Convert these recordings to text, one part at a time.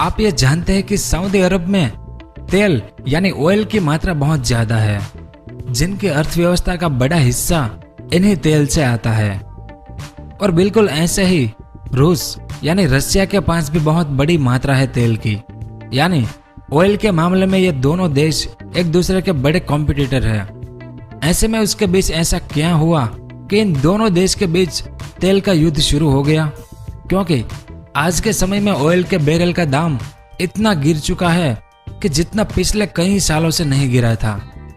आप ये जानते हैं कि सऊदी अरब में तेल यानी ऑयल की मात्रा बहुत ज्यादा है, जिनकी अर्थव्यवस्था का बड़ा हिस्सा इन्हीं तेल से आता है। और बिल्कुल ऐसे ही रूस यानी रशिया के पास भी बहुत बड़ी मात्रा है तेल की। यानी ऑयल के मामले में ये दोनों देश एक दूसरे के बड़े कॉम्पिटिटर हैं। ऐसे में उसके बीच ऐसा क्या हुआ कि इन दोनों देश के बीच तेल का युद्ध शुरू हो गया? क्योंकि आज के समय में ऑयल के बैरल का दाम इतना गिर चुका है कि जितना पिछले कई सालों से नहीं गिरा था।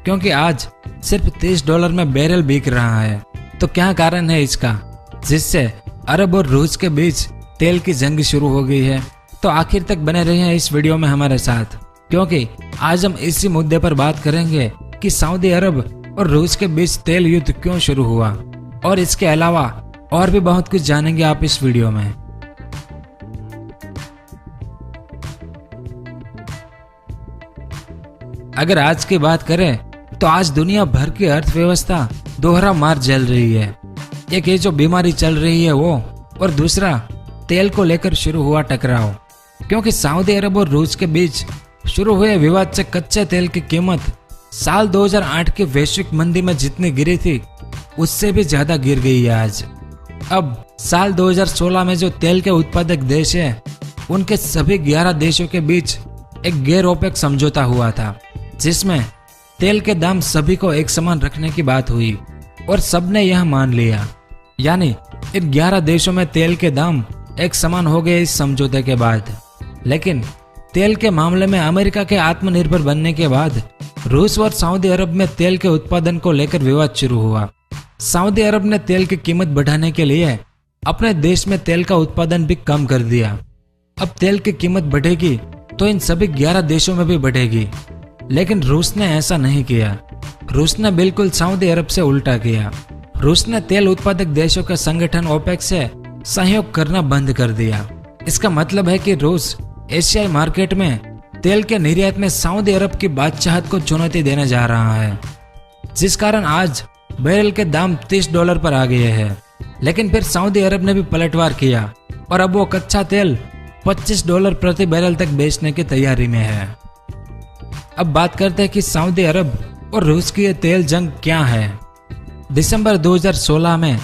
क्योंकि आज सिर्फ $30 में बैरल बिक रहा है। तो क्या कारण है इसका जिससे अरब और रूस के बीच तेल की जंग शुरू हो गई है? तो आखिर तक बने रहिए इस वीडियो में हमारे साथ, क्योंकि आज हम इसी मुद्दे पर बात करेंगे कि सऊदी अरब और रूस के बीच तेल युद्ध क्यों शुरू हुआ, और इसके अलावा और भी बहुत कुछ जानेंगे आप इस वीडियो में। अगर आज की बात करें तो आज दुनिया भर की अर्थव्यवस्था दोहरा मार झेल रही है। एक ये जो बीमारी चल रही है वो, और दूसरा तेल को लेकर शुरू हुआ टकराव। क्योंकि सऊदी अरब और रूस के बीच शुरू हुए विवाद से कच्चे तेल की कीमत साल 2008 की वैश्विक मंदी में जितनी गिरी थी उससे भी ज्यादा गिर गई है आज। अब साल 2016 में जो तेल के उत्पादक देश है उनके सभी 11 देशों के बीच एक गैर ओपेक समझौता हुआ था, जिसमें तेल के दाम सभी को एक समान रखने की बात हुई और सबने यह मान लिया। यानी इन 11 देशों में तेल के दाम एक समान हो गए इस समझौते के बाद। लेकिन तेल के मामले में अमेरिका के आत्मनिर्भर बनने के बाद रूस और सऊदी अरब में तेल के उत्पादन को लेकर विवाद शुरू हुआ। सऊदी अरब ने तेल की कीमत बढ़ाने के लिए अपने देश में तेल का उत्पादन भी कम कर दिया। अब तेल की कीमत बढ़ेगी तो इन सभी 11 देशों में भी बढ़ेगी। लेकिन रूस ने ऐसा नहीं किया। रूस ने बिल्कुल सऊदी अरब से उल्टा किया। रूस ने तेल उत्पादक देशों के संगठन ओपेक से सहयोग करना बंद कर दिया। इसका मतलब है कि रूस एशियाई मार्केट में तेल के निर्यात में सऊदी अरब की बादशाहत को चुनौती देने जा रहा है, जिस कारण आज बैरल के दाम $30 पर आ गए हैं। लेकिन फिर सऊदी अरब ने भी पलटवार किया और अब वो कच्चा तेल $25 प्रति बैरल तक बेचने की तैयारी में है। अब बात करते हैं कि सऊदी अरब और रूस की ये तेल जंग क्या है। दिसंबर 2016 में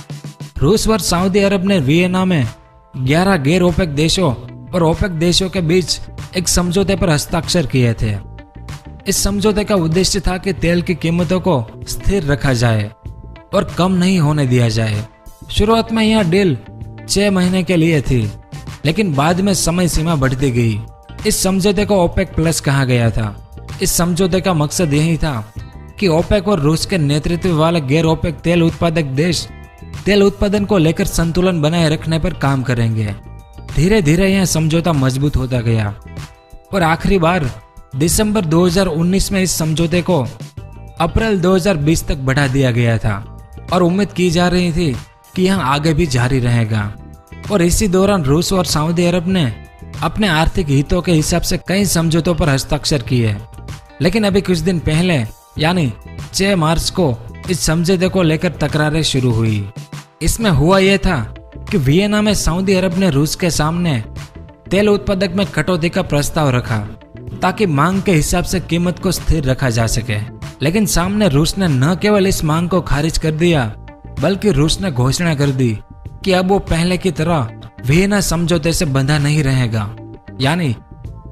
रूस और सऊदी अरब ने वियना में 11 गैर ओपेक देशों और ओपेक देशों के बीच एक समझौते पर हस्ताक्षर किए थे। इस समझौते का उद्देश्य था कि तेल की कीमतों को स्थिर रखा जाए और कम नहीं होने दिया जाए। शुरुआत में यह डील 6 महीने के लिए थी, लेकिन बाद में समय सीमा बढ़ती गई। इस समझौते को ओपेक प्लस कहा गया था। इस समझौते का मकसद यही था कि ओपेक और रूस के नेतृत्व वाले गैर ओपेक तेल उत्पादक देश तेल उत्पादन को लेकर संतुलन बनाए रखने पर काम करेंगे। धीरे धीरे यह समझौता मजबूत होता गया और आखिरी बार दिसंबर 2019 में इस समझौते को अप्रैल 2020 तक बढ़ा दिया गया था और उम्मीद की जा रही थी कि यह आगे भी जारी रहेगा। और इसी दौरान रूस और सऊदी अरब ने अपने आर्थिक हितों के हिसाब से कई समझौतों पर हस्ताक्षर किए। लेकिन अभी कुछ दिन पहले यानी 6 मार्च को इस समझौते को लेकर तकरारें शुरू हुई। इसमें हुआ यह था कि वियना में सऊदी अरब ने रूस के सामने तेल उत्पादक में कटौती का प्रस्ताव रखा ताकि मांग के हिसाब से कीमत को स्थिर रखा जा सके। लेकिन सामने रूस ने न केवल इस मांग को खारिज कर दिया, बल्कि रूस ने घोषणा कर दी कि अब वो पहले की तरह वियना समझौते से बंधा नहीं रहेगा। यानी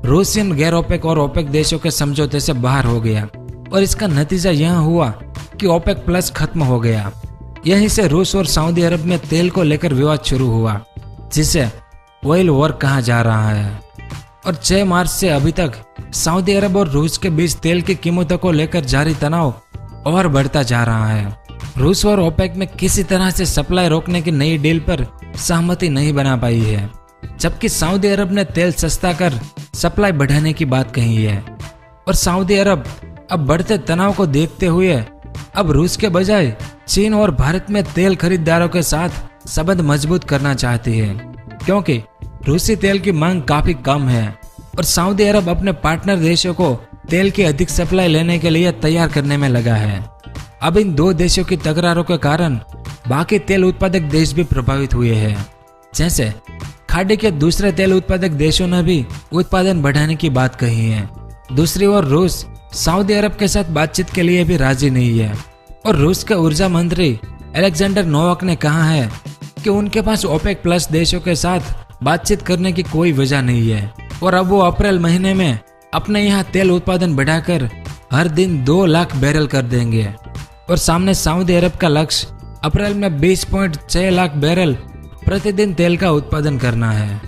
रूस इन गैर ओपेक और ओपेक देशों के समझौते से बाहर हो गया और इसका नतीजा यह हुआ कि ओपेक प्लस खत्म हो गया। यहीं से रूस और सऊदी अरब में तेल को लेकर विवाद शुरू हुआ, जिसे ऑयल वॉर कहा जा रहा है। और 6 मार्च से अभी तक सऊदी अरब और रूस के बीच तेल की कीमतों को लेकर जारी तनाव और बढ़ता जा रहा है। रूस और ओपेक में किसी तरह से सप्लाई रोकने की नई डील पर सहमति नहीं बना पाई है, जबकि सऊदी अरब ने तेल सस्ता कर सप्लाई बढ़ाने की बात कही है। और सऊदी अरब अब बढ़ते तनाव को देखते हुए अब रूस के बजाय चीन और भारत में तेल खरीदारों के साथ संबंध मजबूत करना चाहती है, क्योंकि रूसी तेल की मांग काफी कम है और सऊदी अरब अपने पार्टनर देशों को तेल की अधिक सप्लाई लेने के लिए तैयार करने में लगा है। अब इन दो देशों की तकरारों के कारण बाकी तेल उत्पादक देश भी प्रभावित हुए हैं, जैसे खाड़ी के दूसरे तेल उत्पादक देशों ने भी उत्पादन बढ़ाने की बात कही है। दूसरी ओर रूस सऊदी अरब के साथ बातचीत के लिए भी राजी नहीं है और रूस के ऊर्जा मंत्री अलेक्जेंडर नोवाक ने कहा है कि उनके पास ओपेक प्लस देशों के साथ बातचीत करने की कोई वजह नहीं है और अब वो अप्रैल महीने में अपने यहाँ तेल उत्पादन बढ़ाकर हर दिन 2 लाख बैरल कर देंगे और सामने सऊदी अरब का लक्ष्य अप्रैल में 20.6 लाख बैरल प्रतिदिन तेल का उत्पादन करना है।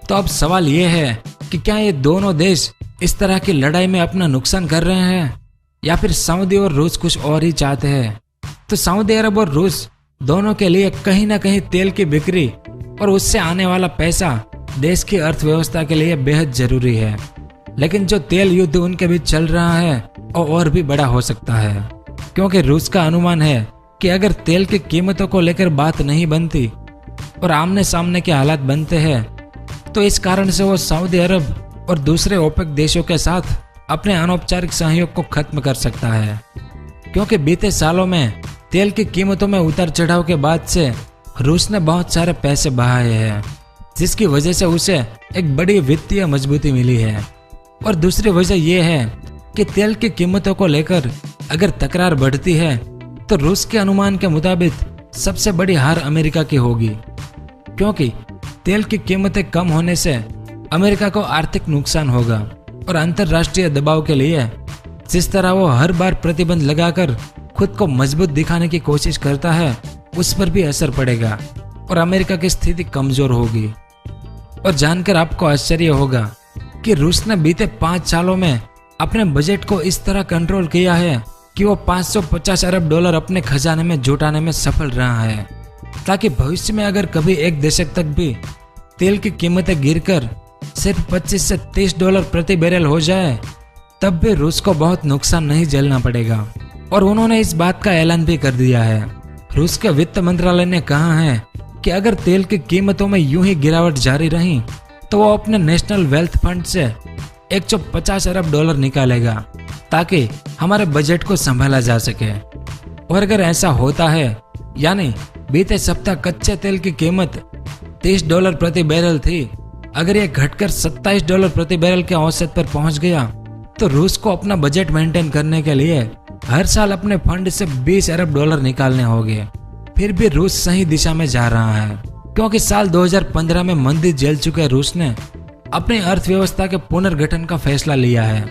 तो अब सवाल ये है कि क्या ये दोनों देश इस तरह की लड़ाई में अपना नुकसान कर रहे हैं या फिर सऊदी और रूस कुछ और ही चाहते हैं। तो सऊदी अरब और रूस दोनों के लिए कहीं ना कहीं तेल की बिक्री और उससे आने वाला पैसा देश की अर्थव्यवस्था के लिए बेहद जरूरी है। लेकिन जो तेल युद्ध उनके बीच चल रहा है वो और भी बड़ा हो सकता है, क्योंकि रूस का अनुमान है कि अगर तेल की कीमतों को लेकर बात नहीं बनती और आमने सामने के हालात बनते हैं तो इस कारण से वो सऊदी अरब और दूसरे ओपेक देशों के साथ अपने अनौपचारिक सहयोग को खत्म कर सकता है। क्योंकि बीते सालों में तेल की कीमतों में उतार चढ़ाव के बाद से रूस ने बहुत सारे पैसे बहाए हैं, जिसकी वजह से उसे एक बड़ी वित्तीय मजबूती मिली है। और दूसरी वजह यह है कि तेल की कीमतों को लेकर अगर तकरार बढ़ती है तो रूस के अनुमान के मुताबिक सबसे बड़ी हार अमेरिका की होगी, क्योंकि तेल की कीमतें कम होने से अमेरिका को आर्थिक नुकसान होगा और अंतर्राष्ट्रीय दबाव के लिए जिस तरह वो हर बार प्रतिबंध लगाकर खुद को मजबूत दिखाने की कोशिश करता है उस पर भी असर पड़ेगा और अमेरिका की स्थिति कमजोर होगी। और जानकर आपको आश्चर्य होगा कि रूस ने बीते 5 सालों में अपने बजट को इस तरह कंट्रोल किया है कि वो 550 अरब डॉलर अपने खजाने में जुटाने में सफल रहा है, ताकि भविष्य में अगर कभी एक दशक तक भी तेल की कीमतें गिरकर सिर्फ 25 से 30 डॉलर प्रति बैरल हो जाए तब भी रूस को बहुत नुकसान नहीं झेलना पड़ेगा। और उन्होंने इस बात का ऐलान भी कर दिया है। रूस के वित्त मंत्रालय ने कहा है कि अगर तेल की कीमतों में यूं ही गिरावट जारी रही तो वो अपने नेशनल वेल्थ फंड से 150 अरब डॉलर निकालेगा ताकि हमारे बजट को संभाला जा सके। और अगर ऐसा होता है, यानी बीते सप्ताह कच्चे तेल की कीमत 30 डॉलर प्रति बैरल थी, अगर ये घटकर 27 डॉलर प्रति बैरल के औसत पर पहुंच गया तो रूस को अपना बजट मेंटेन करने के लिए हर साल अपने फंड से 20 अरब डॉलर निकालने होंगे। फिर भी रूस सही दिशा में जा रहा है, क्योंकि साल 2015 में मंदी झेल चुके रूस ने अपनी अर्थव्यवस्था के पुनर्गठन का फैसला लिया है।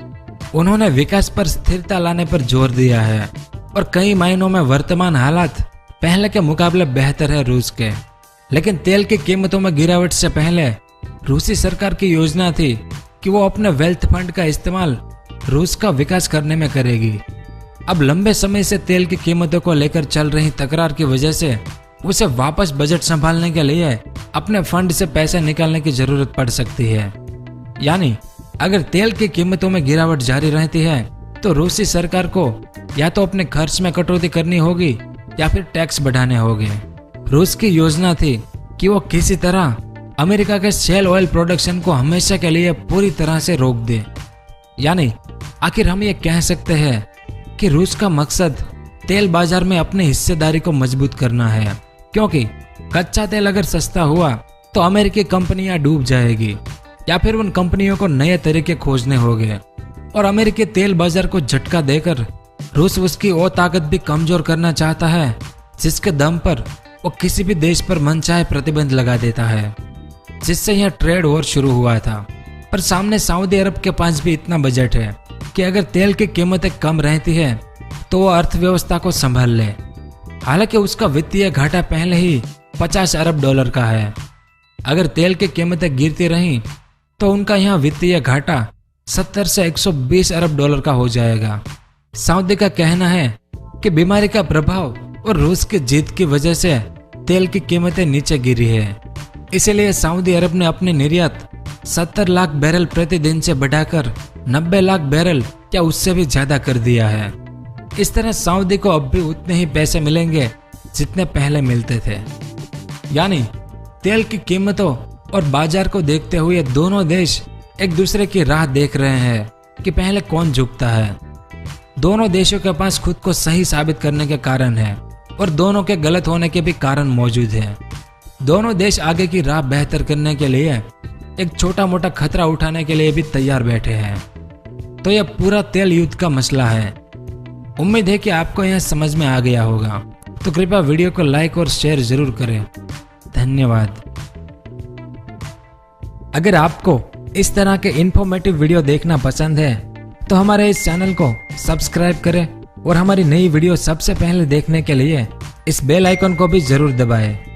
उन्होंने विकास पर स्थिरता लाने पर जोर दिया है और कई मायनों में वर्तमान हालात पहले के मुकाबले बेहतर है रूस के। लेकिन तेल की कीमतों में गिरावट से पहले रूसी सरकार की योजना थी कि वो अपने वेल्थ फंड का इस्तेमाल रूस का विकास करने में करेगी। अब लंबे समय से तेल की कीमतों को लेकर चल रही तकरार की वजह से उसे वापस बजट संभालने के लिए अपने फंड से पैसे निकालने की जरूरत पड़ सकती है। यानी अगर तेल की कीमतों में गिरावट जारी रहती है तो रूसी सरकार को या तो अपने खर्च में कटौती करनी होगी या फिर टैक्स बढ़ाने होंगे। रूस की योजना थी कि वो किसी तरह अमेरिका के शेल ऑयल प्रोडक्शन को हमेशा के लिए पूरी तरह से रोक दे। यानी आखिर हम ये कह सकते हैं कि रूस का मकसद तेल बाजार में अपनी हिस्सेदारी को मजबूत करना है, क्योंकि कच्चा तेल अगर सस्ता हुआ तो अमेरिकी कंपनियां डूब जाएगी या फिर उन कंपनियों को नए तरीके खोजने होंगे और अमेरिकी तेल बाजार को झटका देकर रूस उसकी वो ताकत भी कमजोर करना चाहता है जिसके दम पर वो किसी भी देश पर मनचाहे प्रतिबंध लगा देता है, जिससे यह ट्रेड वॉर शुरू हुआ था। पर सामने सऊदी अरब के पास भी इतना बजट है कि अगर तेल की कीमतें कम रहती है तो वो अर्थव्यवस्था को संभाल ले। हालांकि उसका वित्तीय घाटा पहले ही 50 अरब डॉलर का है। अगर तेल की कीमतें गिरती रहीं तो उनका यहाँ वित्तीय घाटा 70 से 120 अरब डॉलर का हो जाएगा। सऊदी का कहना है कि बीमारी का प्रभाव और रूस की जीत की वजह से तेल की कीमतें नीचे गिरी है। इसलिए सऊदी अरब ने अपनी निर्यात 70 लाख बैरल प्रतिदिन से बढ़ाकर 90 लाख बैरल या उससे भी ज्यादा कर दिया है। इस तरह सऊदी को अब भी उतने ही पैसे मिलेंगे जितने पहले मिलते थे। यानी तेल की कीमतों और बाजार को देखते हुए दोनों देश एक दूसरे की राह देख रहे हैं कि पहले कौन झुकता है। दोनों देशों के पास खुद को सही साबित करने के कारण है और दोनों के गलत होने के भी कारण मौजूद हैं। दोनों देश आगे की राह बेहतर करने के लिए एक छोटा मोटा खतरा उठाने के लिए भी तैयार बैठे हैं। तो यह पूरा तेल युद्ध का मसला है। उम्मीद है कि आपको यह समझ में आ गया होगा। तो कृपया वीडियो को लाइक और शेयर जरूर करें। धन्यवाद। अगर आपको इस तरह के इंफॉर्मेटिव वीडियो देखना पसंद है तो हमारे इस चैनल को सब्सक्राइब करें और हमारी नई वीडियो सबसे पहले देखने के लिए इस बेल आइकन को भी जरूर दबाएं।